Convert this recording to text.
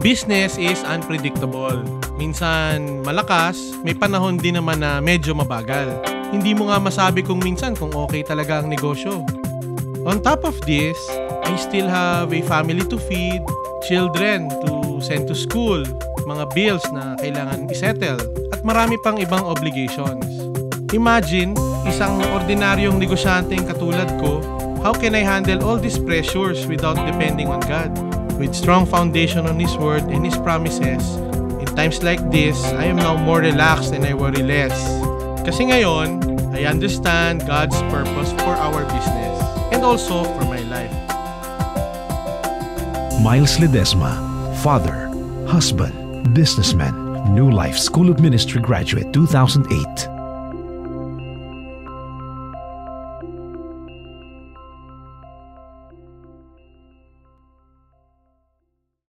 Business is unpredictable. Minsan malakas, may panahon din naman na medyo mabagal. Hindi mo nga masabi kung minsan kung okay talaga ang negosyo. On top of this, I still have a family to feed, children to send to school, mga bills na kailangan isettle, at marami pang ibang obligations. Imagine, isang ordinaryong negosyanteng katulad ko, how can I handle all these pressures without depending on God? With strong foundation on His Word and His promises, in times like this, I am now more relaxed and I worry less. Kasi ngayon, I understand God's purpose for our business and also for my life. Miles Ledesma, father, husband, businessman, New Life School of Ministry graduate 2008.